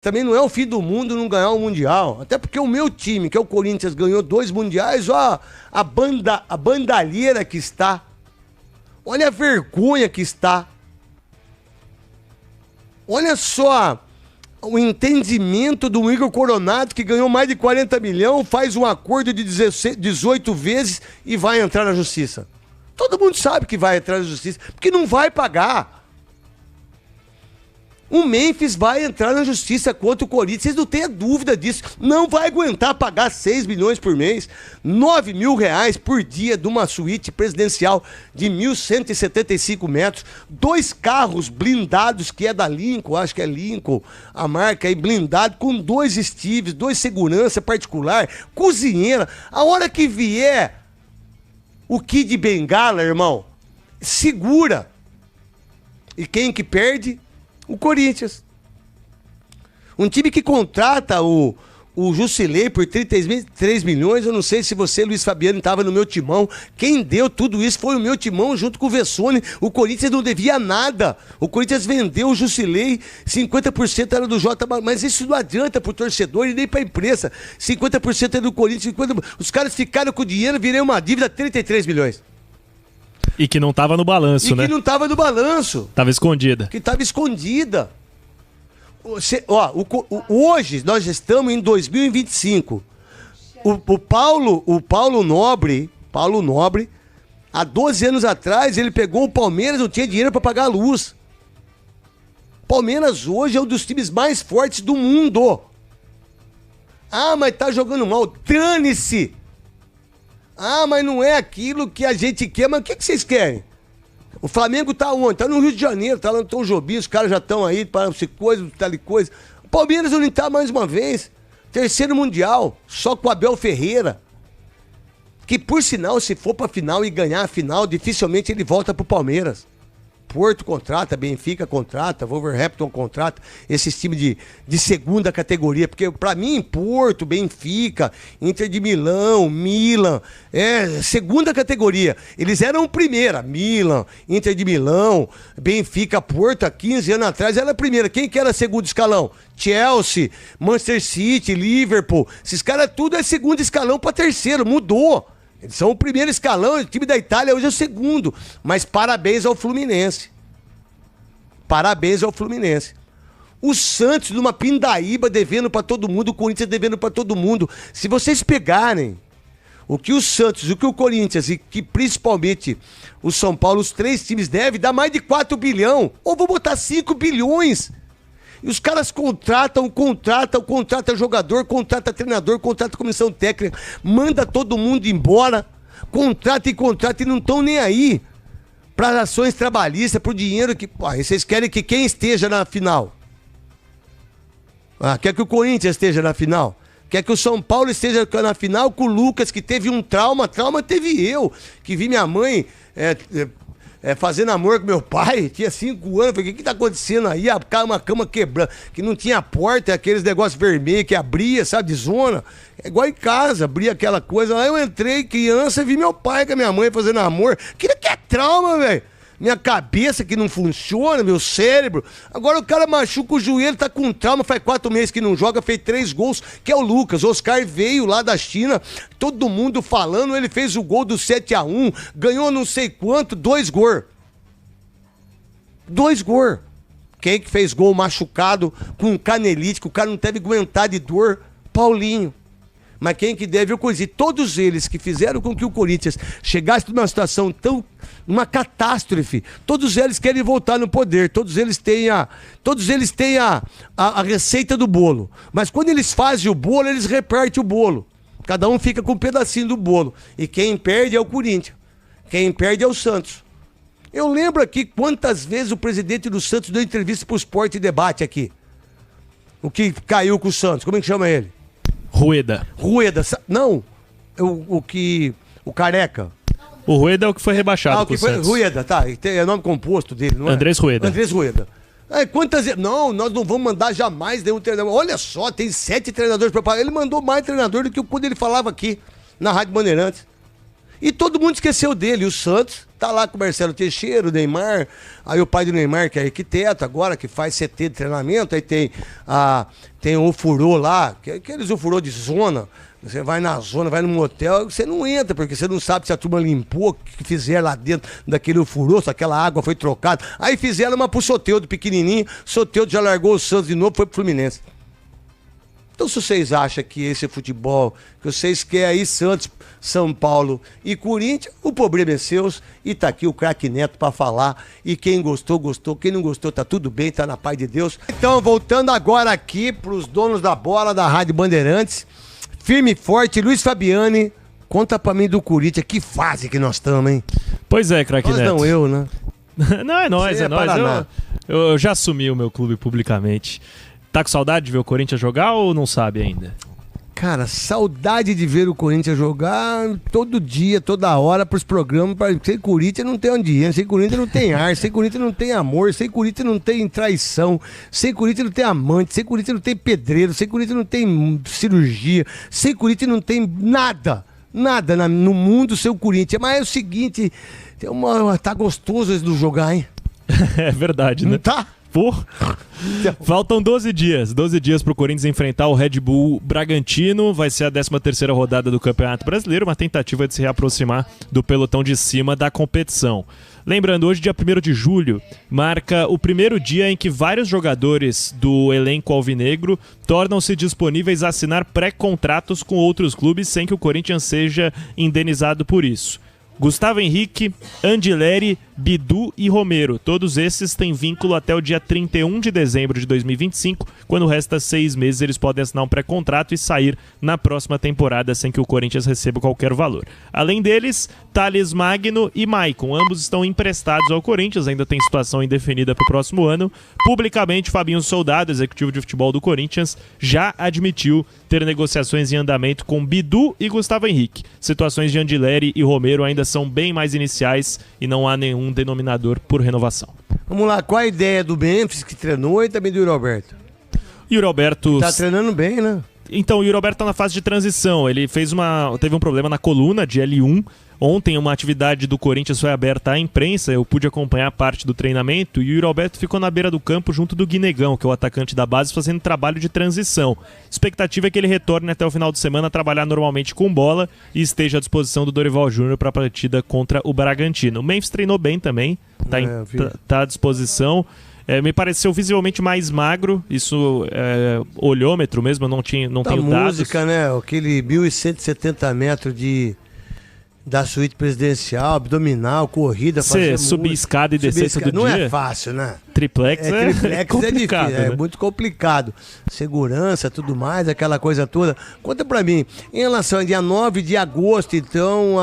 Também não é o fim do mundo não ganhar o Mundial. Até porque o meu time, que é o Corinthians, ganhou 2 Mundiais. Ó, a bandalheira que está. Olha a vergonha que está. Olha só o entendimento do Igor Coronato, que ganhou mais de 40 milhões, faz um acordo de 18 vezes e vai entrar na justiça. Todo mundo sabe que vai entrar na justiça, porque não vai pagar. O Memphis vai entrar na justiça contra o Corinthians, vocês não tenham dúvida disso. Não vai aguentar pagar 6 milhões por mês, 9 mil reais por dia de uma suíte presidencial de 1.175 metros, 2 carros blindados, que é da Lincoln, acho que é Lincoln, a marca aí, blindado, com 2 Steves, 2 segurança particular, cozinheira. A hora que vier o Kid Bengala, irmão, segura. E quem que perde? O Corinthians. Um time que contrata o Jusilei por 33 milhões. Eu não sei se você, Luiz Fabiano, estava no meu timão. Quem deu tudo isso foi o meu timão junto com o Vessone. O Corinthians não devia nada. O Corinthians vendeu o Jusilei, 50% era do Jota, mas isso não adianta pro torcedor e nem pra imprensa. 50% é do Corinthians, 50%. Os caras ficaram com o dinheiro, virei uma dívida de 33 milhões. E que não tava no balanço, né? E que não tava no balanço. Tava escondida. Que tava escondida. Hoje nós estamos em 2025. O Paulo Nobre, há 12 anos atrás, ele pegou o Palmeiras, não tinha dinheiro para pagar a luz. Palmeiras hoje é um dos times mais fortes do mundo. Ah, mas tá jogando mal. Dane-se! Ah, mas não é aquilo que a gente quer. Mas o que vocês querem? O Flamengo tá onde? Tá no Rio de Janeiro, tá lá no Tom Jobim, os caras já estão aí para essa coisa, tal e coisa. O Palmeiras não tá mais uma vez. 3º Mundial, só com o Abel Ferreira. Que por sinal, se for pra final e ganhar a final, dificilmente ele volta pro Palmeiras. Porto contrata, Benfica contrata, Wolverhampton contrata, esses times de segunda categoria, porque pra mim, Porto, Benfica, Inter de Milão, Milan, segunda categoria. Eles eram primeira, Milan, Inter de Milão, Benfica, Porto, há 15 anos atrás era a primeira. Quem que era segundo escalão? Chelsea, Manchester City, Liverpool, esses caras tudo é segundo escalão pra terceiro, mudou. Eles são o primeiro escalão, o time da Itália hoje é o segundo. Mas parabéns ao Fluminense. Parabéns ao Fluminense. O Santos numa pindaíba devendo pra todo mundo, o Corinthians devendo pra todo mundo. Se vocês pegarem o que o Santos, o que o Corinthians e que principalmente o São Paulo, os 3 times devem, dá mais de 4 bilhões. Ou vou botar 5 bilhões. E os caras contratam jogador, contrata treinador, contrata comissão técnica, manda todo mundo embora, contrata e não estão nem aí para ações trabalhistas, pro dinheiro que... Pô, vocês querem que quem esteja na final? Quer que o Corinthians esteja na final? Quer que o São Paulo esteja na final com o Lucas, que teve um trauma teve eu, que vi minha mãe... fazendo amor com meu pai, tinha 5 anos, falei, o que tá acontecendo aí? Uma cama quebrando, que não tinha porta, aqueles negócios vermelhos que abria, sabe, de zona, é igual em casa, abria aquela coisa, aí eu entrei criança, vi meu pai com a minha mãe fazendo amor, que é trauma, velho, minha cabeça que não funciona, meu cérebro, agora o cara machuca o joelho, tá com trauma, faz 4 meses que não joga, fez 3 gols, que é o Lucas, o Oscar veio lá da China, todo mundo falando, ele fez o gol do 7-1, ganhou não sei quanto, 2 gols. 2 gols. Quem que fez gol machucado com canelite, que o cara não deve aguentar de dor? Paulinho. Mas quem que deve e todos eles que fizeram com que o Corinthians chegasse numa situação uma catástrofe, todos eles querem voltar no poder, todos eles têm a receita do bolo. Mas quando eles fazem o bolo, eles repartem o bolo. Cada um fica com um pedacinho do bolo. E quem perde é o Corinthians. Quem perde é o Santos. Eu lembro aqui quantas vezes o presidente do Santos deu entrevista pro Sport e Debate aqui. O que caiu com o Santos, como é que chama ele? Rueda. Não, o Careca. O Rueda é o que foi rebaixado com o Santos. Rueda, tá, é o nome composto dele, não é? Andrés Rueda. Quantas vezes? Não, nós não vamos mandar jamais nenhum treinador. Olha só, tem 7 treinadores para pagar. Ele mandou mais treinador do que quando ele falava aqui, na Rádio Bandeirantes. E todo mundo esqueceu dele, o Santos Tá lá com o Marcelo Teixeira, o Neymar, aí o pai do Neymar, que é arquiteto agora, que faz CT de treinamento, aí tem o ofurô lá, que é aqueles ofurô de zona. Você vai na zona, vai num hotel, você não entra, porque você não sabe se a turma limpou, o que fizeram lá dentro daquele ofurô, se aquela água foi trocada. Aí fizeram uma pro Soteldo pequenininho, Soteldo já largou o Santos de novo, foi pro Fluminense. Então, se vocês acham que esse futebol, que vocês querem aí Santos, São Paulo e Corinthians, o problema é seu, e tá aqui o craque Neto pra falar, e quem gostou, gostou, quem não gostou, tá tudo bem, tá na paz de Deus. Então, voltando agora aqui pros donos da bola da Rádio Bandeirantes, firme e forte, Luiz Fabiani, conta pra mim do Corinthians, que fase que nós estamos, hein? Pois é, craque Neto. Não, eu, né? Não, é nós, Você é nós. Eu já assumi o meu clube publicamente. Tá com saudade de ver o Corinthians jogar ou não sabe ainda? Cara, saudade de ver o Corinthians jogar todo dia, toda hora, pros programas. Sem Corinthians não tem onde ir, sem Corinthians não tem ar, sem Corinthians não tem amor, sem Corinthians não tem traição, sem Corinthians não tem amante, sem Corinthians não tem pedreiro, sem Corinthians não tem cirurgia, sem Corinthians não tem nada. Nada no mundo sem o Corinthians. Mas é o seguinte, tá gostoso esse do jogar, hein? É verdade, né? Não tá? Porra. Faltam 12 dias pro Corinthians enfrentar o Red Bull Bragantino. Vai ser a 13ª rodada do Campeonato Brasileiro, uma tentativa de se reaproximar do pelotão de cima da competição. Lembrando, hoje, dia 1º de julho, marca o primeiro dia em que vários jogadores do elenco alvinegro tornam-se disponíveis a assinar pré-contratos com outros clubes sem que o Corinthians seja indenizado por isso. Gustavo Henrique, Andileri, Bidu e Romero. Todos esses têm vínculo até o dia 31 de dezembro de 2025, quando resta 6 meses eles podem assinar um pré-contrato e sair na próxima temporada sem que o Corinthians receba qualquer valor. Além deles, Thales Magno e Maicon. Ambos estão emprestados ao Corinthians, ainda tem situação indefinida para o próximo ano. Publicamente, Fabinho Soldado, executivo de futebol do Corinthians, já admitiu ter negociações em andamento com Bidu e Gustavo Henrique. Situações de Andileri e Romero ainda são bem mais iniciais e não há nenhum denominador por renovação. Vamos lá, qual a ideia do Memphis que treinou e também do Yuri Alberto? Yuri Alberto... Tá treinando bem, né? Então, o Yuri Alberto tá na fase de transição. Ele teve um problema na coluna de L1. Ontem, uma atividade do Corinthians foi aberta à imprensa. Eu pude acompanhar parte do treinamento. E o Yuri Alberto ficou na beira do campo junto do Guinegão, que é o atacante da base, fazendo trabalho de transição. Expectativa é que ele retorne até o final de semana a trabalhar normalmente com bola e esteja à disposição do Dorival Júnior para a partida contra o Bragantino. O Memphis treinou bem também, tá à disposição. Me pareceu visivelmente mais magro, isso é olhômetro mesmo, eu não tenho dados. Música, né? Aquele 1.170 metros da suíte presidencial, abdominal, corrida, fazer subir escada e descer todo não dia. Não é fácil, né? Triplex é complicado, difícil, né? É muito complicado. Segurança, tudo mais, aquela coisa toda. Conta pra mim, em relação ao dia 9 de agosto, então,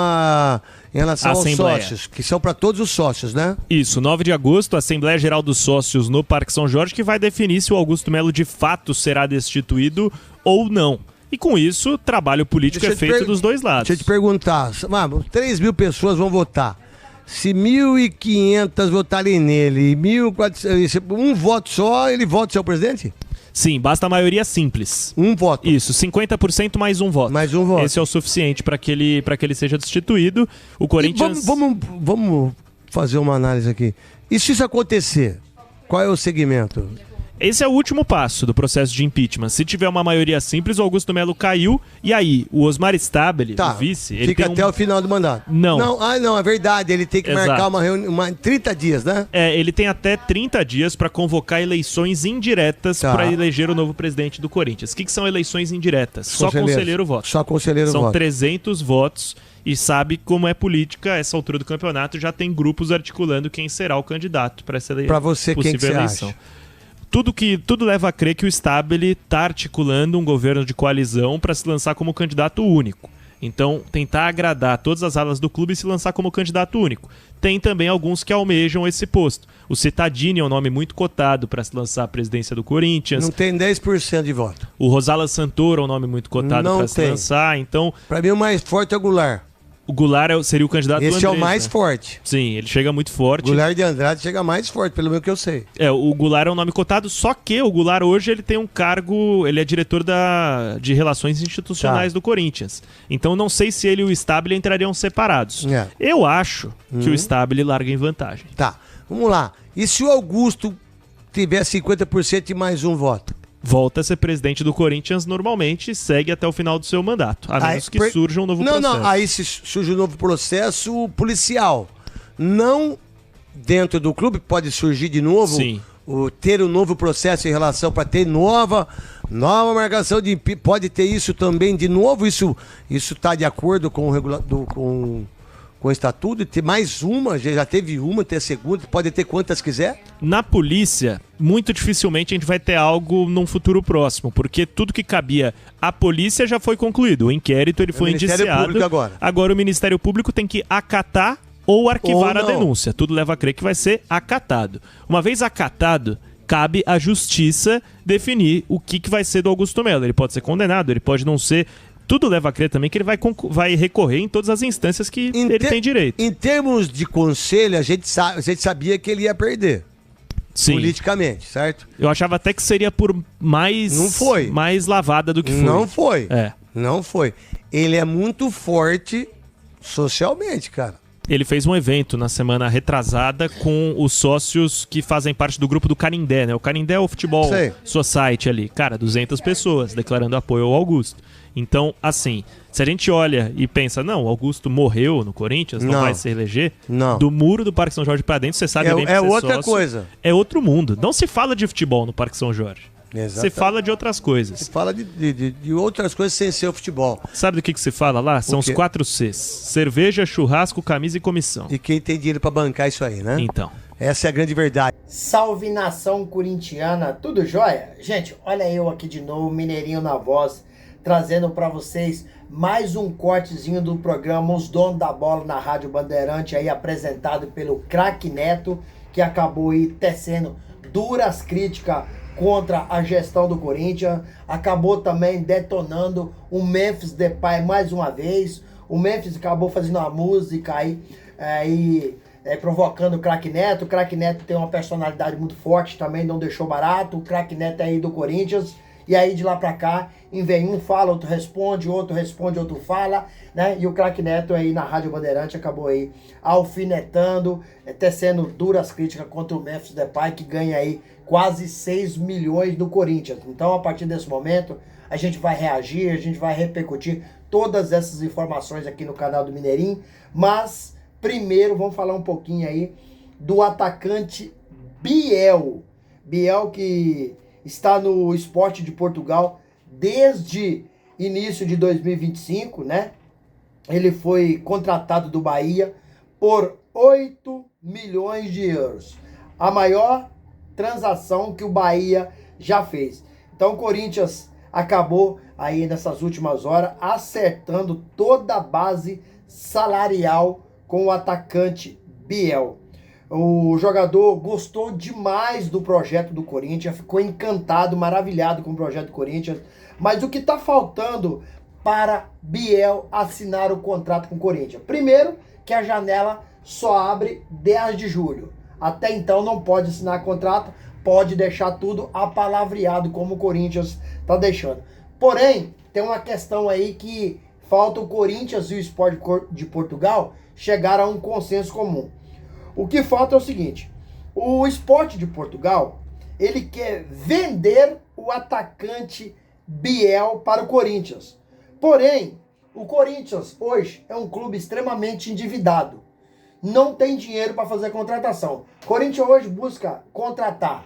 em relação aos sócios, que são para todos os sócios, né? Isso, 9 de agosto, Assembleia Geral dos Sócios no Parque São Jorge, que vai definir se o Augusto Melo de fato será destituído ou não. E com isso, trabalho político é feito dos dois lados. Deixa eu te perguntar, 3 mil pessoas vão votar. Se 1.500 votarem nele e 1.400, um voto só, ele vota seu presidente? Sim, basta a maioria simples. Um voto. Isso, 50% mais um voto. Mais um voto. Esse é o suficiente para que ele seja destituído. O Corinthians... Vamos fazer uma análise aqui. E se isso acontecer, qual é o segmento? Esse é o último passo do processo de impeachment. Se tiver uma maioria simples, o Augusto Melo caiu. E aí, o Osmar Stabile, o vice... Ele fica até o final do mandato. Não, é verdade. Ele tem que marcar uma reunião, 30 dias, né? Ele tem até 30 dias para convocar eleições indiretas para eleger o novo presidente do Corinthians. O que são eleições indiretas? Só conselheiro vota. Só conselheiro vota. São 300 votos. E sabe como é política, essa altura do campeonato já tem grupos articulando quem será o candidato para essa pra você, possível quem que eleição. Você acha? Tudo leva a crer que o Stabile está articulando um governo de coalizão para se lançar como candidato único. Então, tentar agradar todas as alas do clube e se lançar como candidato único. Tem também alguns que almejam esse posto. O Cittadini é um nome muito cotado para se lançar à presidência do Corinthians. Não tem 10% de voto. O Rosala Santoro é um nome muito cotado para se lançar. Então, para mim, o mais forte é o Goulart. O Goulart seria o candidato do Esse Andrés, é o mais né? forte. Sim, ele chega muito forte. Goulart de Andrade chega mais forte, pelo menos que eu sei. O Goulart é um nome cotado, só que o Goulart hoje ele tem um cargo, ele é diretor de Relações Institucionais do Corinthians. Então não sei se ele e o Stabile entrariam separados. É. Eu acho que o Stabile larga em vantagem. Tá, vamos lá. E se o Augusto tiver 50% e mais um voto? Volta a ser presidente do Corinthians normalmente e segue até o final do seu mandato. A menos que surja um novo processo. Não, aí se surge um novo processo policial. Não dentro do clube, pode surgir de novo. Sim. Ter um novo processo em relação para ter nova marcação de pode ter isso também de novo. Isso está de acordo com o estatuto, ter mais uma, já teve uma, ter a segunda, pode ter quantas quiser? Na polícia, muito dificilmente a gente vai ter algo num futuro próximo, porque tudo que cabia à polícia já foi concluído. O inquérito ele foi indiciado. Agora o Ministério Público tem que acatar ou arquivar a denúncia. Tudo leva a crer que vai ser acatado. Uma vez acatado, cabe à justiça definir o que vai ser do Augusto Melo. Ele pode ser condenado, ele pode não ser. Tudo leva a crer também que ele vai recorrer em todas as instâncias que ele tem direito. Em termos de conselho, a gente sabia que ele ia perder. Sim. Politicamente, certo? Eu achava até que seria por mais... Não foi. Mais lavada do que foi. Não foi. É. Não foi. Ele é muito forte socialmente, cara. Ele fez um evento na semana retrasada com os sócios que fazem parte do grupo do Canindé, né? O Canindé é o futebol society ali. Cara, 200 pessoas declarando apoio ao Augusto. Então, assim, se a gente olha e pensa, não, o Augusto morreu no Corinthians, não vai se eleger, do muro do Parque São Jorge pra dentro, você sabe bem que é outra coisa. É outro mundo. Não se fala de futebol no Parque São Jorge. Exatamente. Se fala de outras coisas. Se fala de outras coisas sem ser o futebol. Sabe do que se fala lá? São os 4 Cs. Cerveja, churrasco, camisa e comissão. E quem tem dinheiro pra bancar isso aí, né? Então. Essa é a grande verdade. Salve nação corintiana, tudo jóia? Gente, olha eu aqui de novo, Mineirinho na voz, trazendo pra vocês mais um cortezinho do programa Os Donos da Bola na Rádio Bandeirante, aí apresentado pelo Craque Neto, que acabou aí tecendo duras críticas contra a gestão do Corinthians, acabou também detonando o Memphis Depay mais uma vez. O Memphis acabou fazendo uma música aí provocando o Craque Neto. O Craque Neto tem uma personalidade muito forte também, não deixou barato. O Craque Neto é aí do Corinthians. E aí de lá pra cá, vem um fala, outro responde, outro fala, né? E o Craque Neto aí na Rádio Bandeirante acabou aí alfinetando, tecendo duras críticas contra o Memphis Depay, que ganha aí quase 6 milhões do Corinthians. Então, a partir desse momento, a gente vai reagir, a gente vai repercutir todas essas informações aqui no canal do Mineirinho. Mas, primeiro, vamos falar um pouquinho aí do atacante Biel. Biel que está no Sport de Portugal desde início de 2025, né? Ele foi contratado do Bahia por 8 milhões de euros. A maior transação que o Bahia já fez. Então o Corinthians acabou aí nessas últimas horas acertando toda a base salarial com o atacante Biel. O jogador gostou demais do projeto do Corinthians, ficou encantado, maravilhado com o projeto do Corinthians. Mas o que está faltando para Biel assinar o contrato com o Corinthians? Primeiro, que a janela só abre 10 de julho. Até então não pode assinar contrato, pode deixar tudo apalavreado como o Corinthians está deixando. Porém, tem uma questão aí que falta o Corinthians e o Sport de Portugal chegar a um consenso comum. O que falta é o seguinte: o Sport de Portugal, ele quer vender o atacante Biel para o Corinthians. Porém, o Corinthians hoje é um clube extremamente endividado. Não tem dinheiro para fazer contratação. O Corinthians hoje busca contratar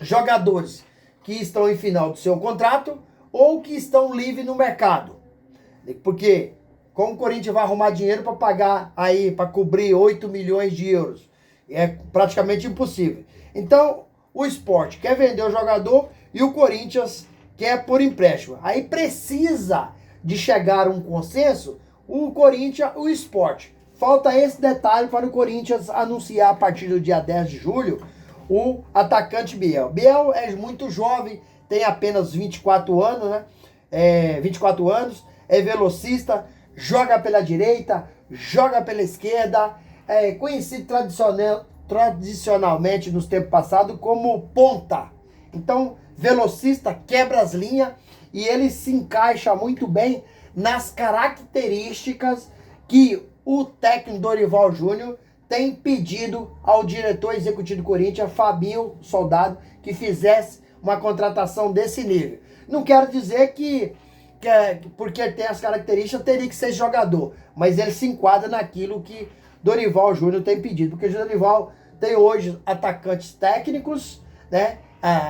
jogadores que estão em final do seu contrato ou que estão livres no mercado. Porque como o Corinthians vai arrumar dinheiro para pagar aí, para cobrir 8 milhões de euros? É praticamente impossível. Então, o Sport quer vender o jogador e o Corinthians quer por empréstimo. Aí precisa de chegar a um consenso, o Corinthians, o Sport. Falta esse detalhe para o Corinthians anunciar a partir do dia 10 de julho o atacante Biel. Biel é muito jovem, tem apenas 24 anos, né? 24 anos, é velocista, joga pela direita, joga pela esquerda, conhecido tradicionalmente nos tempos passados como ponta. Então, velocista, quebra as linhas e ele se encaixa muito bem nas características que o técnico Dorival Júnior tem pedido ao diretor executivo do Corinthians, Fabinho Soldado, que fizesse uma contratação desse nível. Não quero dizer que porque ele tem as características, teria que ser jogador, mas ele se enquadra naquilo que Dorival Júnior tem pedido, porque o Dorival tem hoje atacantes técnicos, né?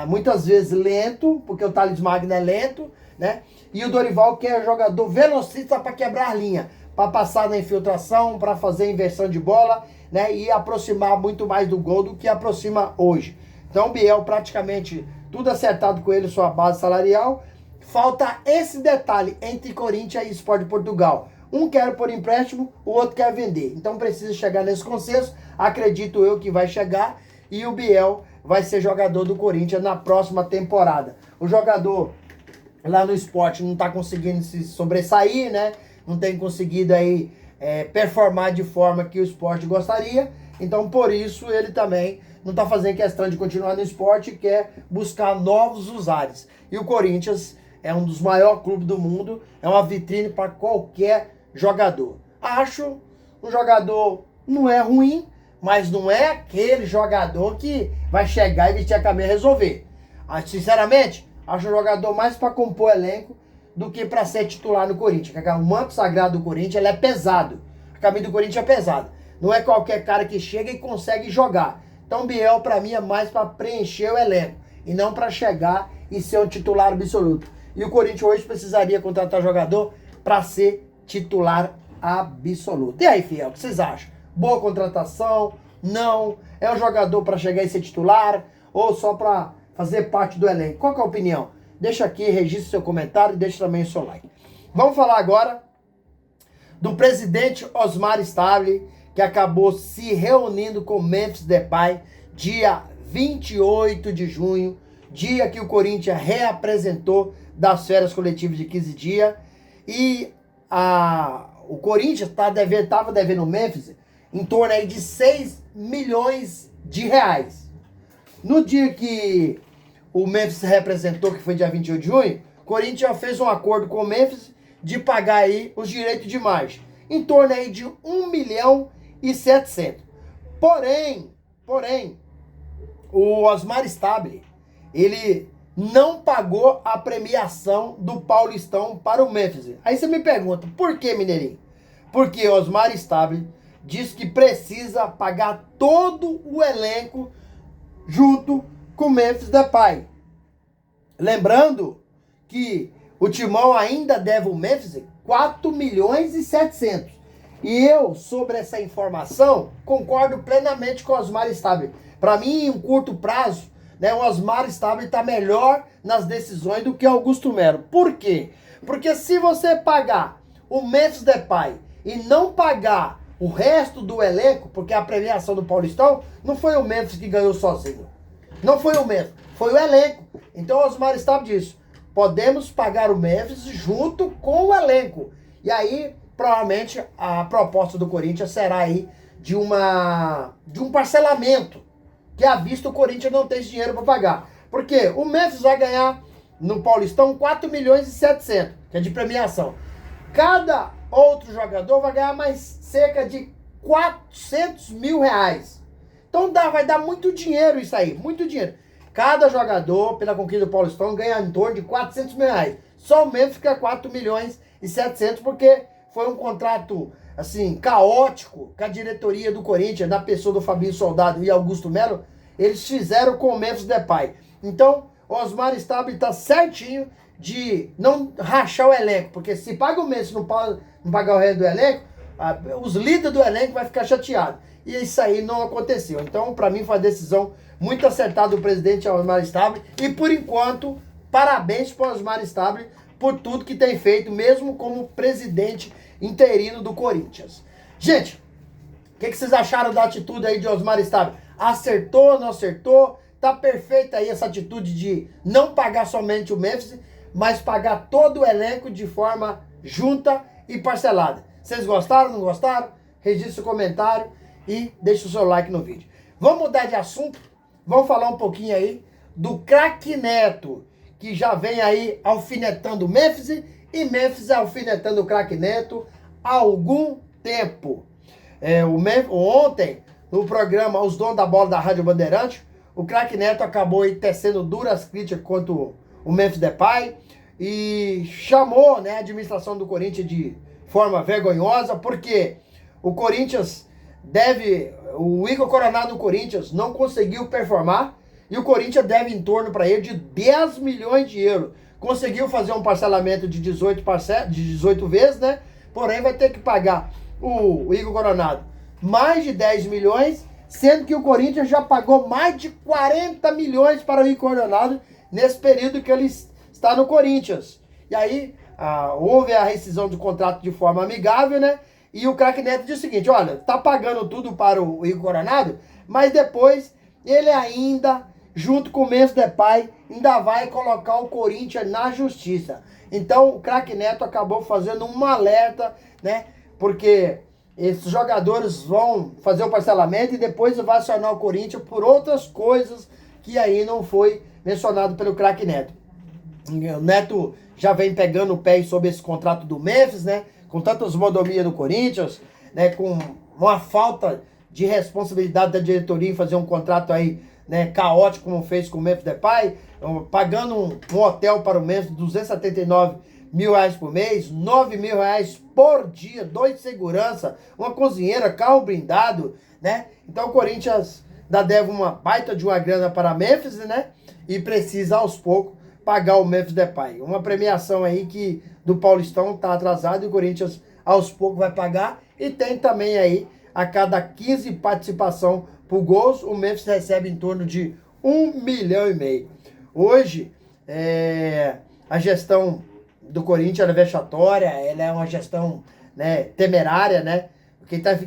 Muitas vezes lento, porque o Thales Magno é lento, né? E o Dorival quer jogador velocista para quebrar a linha, para passar na infiltração, para fazer inversão de bola, né? E aproximar muito mais do gol do que aproxima hoje. Então o Biel praticamente tudo acertado com ele, sua base salarial. Falta esse detalhe entre Corinthians e Sport de Portugal. Um quer por empréstimo, o outro quer vender. Então precisa chegar nesse consenso. Acredito eu que vai chegar. E o Biel vai ser jogador do Corinthians na próxima temporada. O jogador lá no Sport não está conseguindo se sobressair, né? Não tem conseguido aí performar de forma que o Sport gostaria. Então por isso ele também não está fazendo questão de continuar no Sport e quer buscar novos usares. E o Corinthians é um dos maiores clubes do mundo, é uma vitrine para qualquer jogador. Acho um jogador, não é ruim, mas não é aquele jogador que vai chegar e vestir a camisa e resolver. Sinceramente, acho um jogador mais para compor elenco do que para ser titular no Corinthians. O manto sagrado do Corinthians ele é pesado. A camisa do Corinthians é pesada. Não é qualquer cara que chega e consegue jogar. Então o Biel para mim é mais para preencher o elenco e não para chegar e ser um titular absoluto. E o Corinthians hoje precisaria contratar jogador para ser titular absoluto. E aí, fiel, o que vocês acham? Boa contratação? Não? É um jogador para chegar e ser titular? Ou só para fazer parte do elenco? Qual que é a opinião? Deixa aqui, registre seu comentário e deixa também o seu like. Vamos falar agora do presidente Osmar Stabile, que acabou se reunindo com Memphis Depay dia 28 de junho, dia que o Corinthians reapresentou das férias coletivas de 15 dias. E o Corinthians estava devendo o Memphis em torno aí de 6 milhões de reais. No dia que o Memphis representou, que foi dia 28 de junho, o Corinthians fez um acordo com o Memphis de pagar aí os direitos de imagem, em torno aí de 1.700.000. Porém, o Osmar Stabile, ele não pagou a premiação do Paulistão para o Memphis. Aí você me pergunta, por que, Mineirinho? Porque Osmar Stabile diz que precisa pagar todo o elenco junto com o Memphis Depay. Lembrando que o Timão ainda deve o Memphis 4.700.000. E eu, sobre essa informação, concordo plenamente com o Osmar Stabile. Para mim, em um curto prazo, né, o Osmar Stabile está melhor nas decisões do que Augusto Melo. Por quê? Porque se você pagar o Memphis Depay e não pagar o resto do elenco, porque a premiação do Paulistão não foi o Memphis que ganhou sozinho. Não foi o Memphis, foi o elenco. Então o Osmar Stabile disse, podemos pagar o Memphis junto com o elenco. E aí, provavelmente, a proposta do Corinthians será aí de um parcelamento, que à vista o Corinthians não tem esse dinheiro para pagar. Porque o Memphis vai ganhar no Paulistão 4.700.000, que é de premiação. Cada outro jogador vai ganhar mais cerca de 400.000 reais. Então vai dar muito dinheiro isso aí, muito dinheiro. Cada jogador, pela conquista do Paulistão, ganha em torno de 400.000 reais. Só o Memphis fica 4.700.000, porque foi um contrato, assim, caótico, com a diretoria do Corinthians, na pessoa do Fabinho Soldado e Augusto Melo, eles fizeram com o Memphis Depay. Então, o Osmar Stabile está certinho de não rachar o elenco, porque se paga o Memphis e não pagar o resto do elenco, os líderes do elenco vão ficar chateados. E isso aí não aconteceu. Então, para mim, foi uma decisão muito acertada do presidente Osmar Stabile. E, por enquanto, parabéns para o Osmar Stabile por tudo que tem feito, mesmo como presidente interino do Corinthians. Gente, o que vocês acharam da atitude aí de Osmar Stabile? Acertou, não acertou? Tá perfeita aí essa atitude de não pagar somente o Memphis, mas pagar todo o elenco de forma junta e parcelada. Vocês gostaram, não gostaram? Registre o comentário e deixe o seu like no vídeo. Vamos mudar de assunto? Vamos falar um pouquinho aí do craque Neto, que já vem aí alfinetando o Memphis e Memphis alfinetando o craque Neto há algum tempo. Ontem, no programa Os Donos da Bola da Rádio Bandeirante, o craque Neto acabou aí tecendo duras críticas contra o Memphis Depay e chamou, né, a administração do Corinthians de forma vergonhosa, porque o Corinthians o Igor Coronado do Corinthians não conseguiu performar e o Corinthians deve em torno para ele de 10 milhões de euros. Conseguiu fazer um parcelamento de 18 vezes, né? Porém vai ter que pagar o Igor Coronado mais de 10 milhões, sendo que o Corinthians já pagou mais de 40 milhões para o Igor Coronado nesse período que ele está no Corinthians. E aí houve a rescisão do contrato de forma amigável, né? E o craque Neto disse o seguinte: olha, tá pagando tudo para o Igor Coronado, mas depois ele ainda, junto com o Memphis Depay, ainda vai colocar o Corinthians na justiça. Então o craque Neto acabou fazendo um alerta, né? Porque esses jogadores vão fazer o parcelamento e depois vai acionar o Corinthians por outras coisas que aí não foi mencionado pelo craque Neto. O Neto já vem pegando o pé sobre esse contrato do Memphis, né? Com tantas modomias no Corinthians, né? Com uma falta de responsabilidade da diretoria em fazer um contrato aí, né, caótico como fez com o Memphis Depay, pagando um hotel para o Memphis, 279 mil reais por mês, 9 mil reais por dia, 2 de segurança, uma cozinheira, carro blindado, né? Então o Corinthians ainda deve uma baita de uma grana para Memphis, né? E precisa aos poucos pagar o Memphis Depay. Uma premiação aí que do Paulistão está atrasado e o Corinthians aos poucos vai pagar. E tem também aí, a cada 15 participação por gols, o Memphis recebe em torno de 1,5 milhão. Hoje, a gestão do Corinthians é vexatória, ela é uma gestão, né, temerária, né?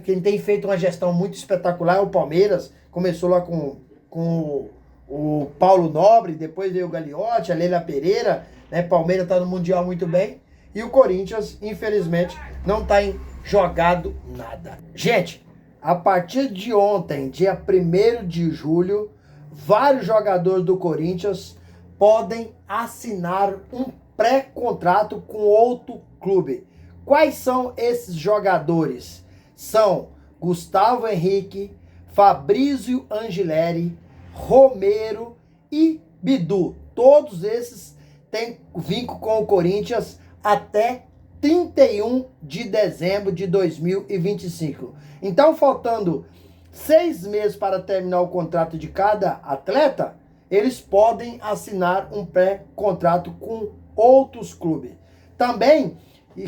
Quem tem feito uma gestão muito espetacular é o Palmeiras. Começou lá com o Paulo Nobre, depois veio o Gagliotti, a Leila Pereira, né? Palmeiras está no Mundial muito bem. E o Corinthians, infelizmente, não está jogado nada. Gente, a partir de ontem, dia 1º de julho, vários jogadores do Corinthians podem assinar um pré-contrato com outro clube. Quais são esses jogadores? São Gustavo Henrique, Fabrício Angileri, Romero e Bidu. Todos esses têm vínculo com o Corinthians até 31 de dezembro de 2025. Então, faltando 6 meses para terminar o contrato de cada atleta, eles podem assinar um pré-contrato com outros clubes. Também,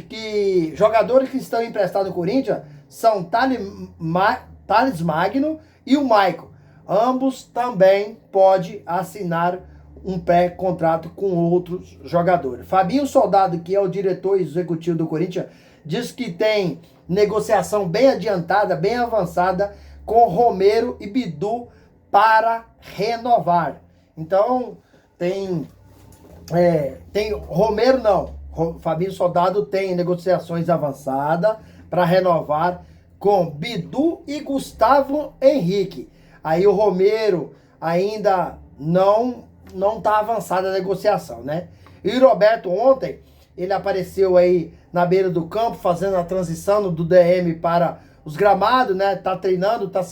que jogadores que estão emprestados no Corinthians são Thales Magno e o Maicon. Ambos também podem assinar um pré-contrato com outros jogadores. Fabinho Soldado, que é o diretor executivo do Corinthians, diz que tem negociação bem adiantada, bem avançada com Romero e Bidu para renovar. Então, tem Romero não. Fabinho Soldado tem negociações avançadas para renovar com Bidu e Gustavo Henrique. Aí o Romero ainda não está avançada a negociação, né? E o Roberto ontem, ele apareceu aí na beira do campo, fazendo a transição do DM para os gramados, né? Tá treinando, tá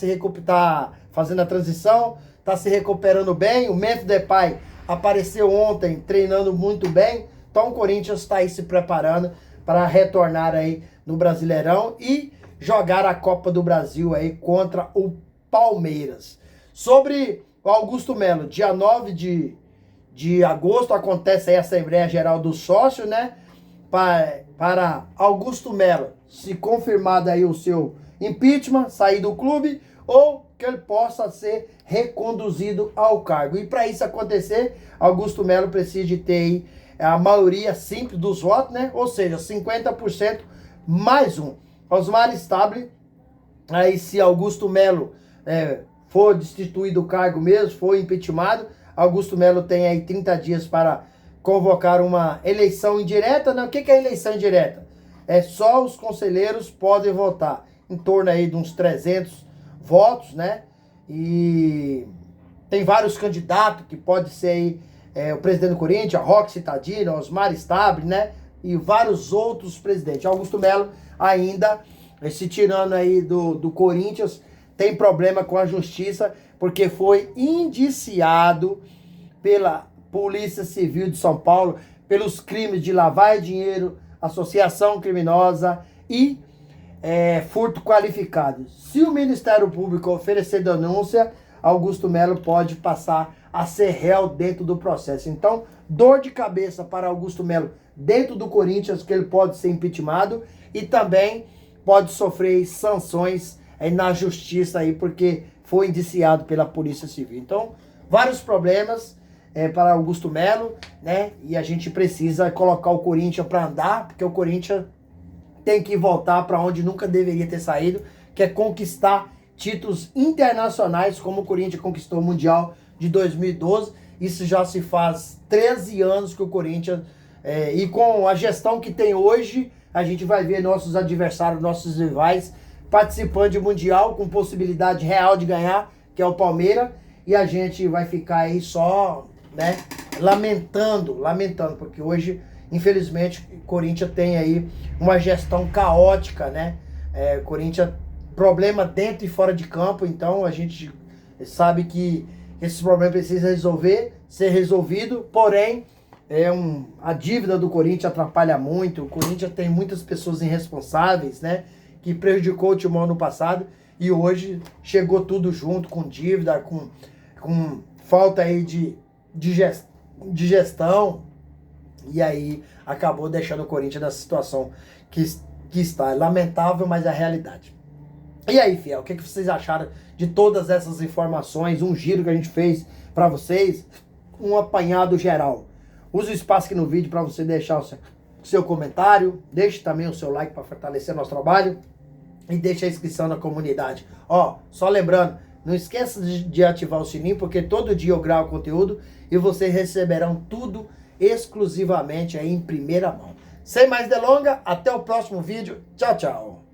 fazendo a transição, tá se recuperando bem. O Memphis Depay apareceu ontem treinando muito bem. Então o Corinthians está aí se preparando para retornar aí no Brasileirão e jogar a Copa do Brasil aí contra o Palmeiras. Sobre o Augusto Melo, dia 9 de agosto acontece aí a Assembleia Geral do Sócio, né? Para Augusto Melo, se confirmado aí o seu impeachment, sair do clube, ou que ele possa ser reconduzido ao cargo. E para isso acontecer, Augusto Melo precisa de ter aí a maioria simples dos votos, né? Ou seja, 50% mais um. Osmar Stable, aí se Augusto Melo for destituído do cargo mesmo, for impeachmentado, Augusto Melo tem aí 30 dias para convocar uma eleição indireta, né? O que é eleição indireta? só os conselheiros podem votar. Em torno aí de uns 300 votos, né? E tem vários candidatos que pode ser aí o presidente do Corinthians, Roque Cittadino, Osmar Stabile, né? E vários outros presidentes. Augusto Melo ainda, se tirando aí do Corinthians, tem problema com a justiça, porque foi indiciado pela Polícia Civil de São Paulo pelos crimes de lavagem de dinheiro, associação criminosa e furto qualificado. Se o Ministério Público oferecer denúncia, Augusto Melo pode passar a ser réu dentro do processo. Então, dor de cabeça para Augusto Melo dentro do Corinthians, que ele pode ser impeachmentado e também pode sofrer sanções na justiça aí, porque foi indiciado pela Polícia Civil. Então, vários problemas para Augusto Melo, né? E a gente precisa colocar o Corinthians para andar, porque o Corinthians tem que voltar para onde nunca deveria ter saído, que é conquistar títulos internacionais, como o Corinthians conquistou o Mundial de 2012. Isso já se faz 13 anos que o Corinthians, e com a gestão que tem hoje, a gente vai ver nossos adversários, nossos rivais, participando de Mundial, com possibilidade real de ganhar, que é o Palmeiras, e a gente vai ficar aí só, né, lamentando, porque hoje, infelizmente, o Corinthians tem aí uma gestão caótica, né? Corinthians, problema dentro e fora de campo, então a gente sabe que esse problema precisa ser resolvido, porém, a dívida do Corinthians atrapalha muito. O Corinthians tem muitas pessoas irresponsáveis, né? Que prejudicou o Timão no passado e hoje chegou tudo junto, com dívida, com falta aí de gestão, e aí acabou deixando o Corinthians nessa situação que está. É lamentável, mas é a realidade. E aí, fiel, o que vocês acharam de todas essas informações? Um giro que a gente fez para vocês, um apanhado geral. Use o espaço aqui no vídeo para você deixar o seu comentário, deixe também o seu like para fortalecer nosso trabalho e deixe a inscrição na comunidade. Só lembrando, não esqueça de ativar o sininho, porque todo dia eu gravo conteúdo e vocês receberão tudo exclusivamente aí em primeira mão. Sem mais delongas, até o próximo vídeo. Tchau, tchau.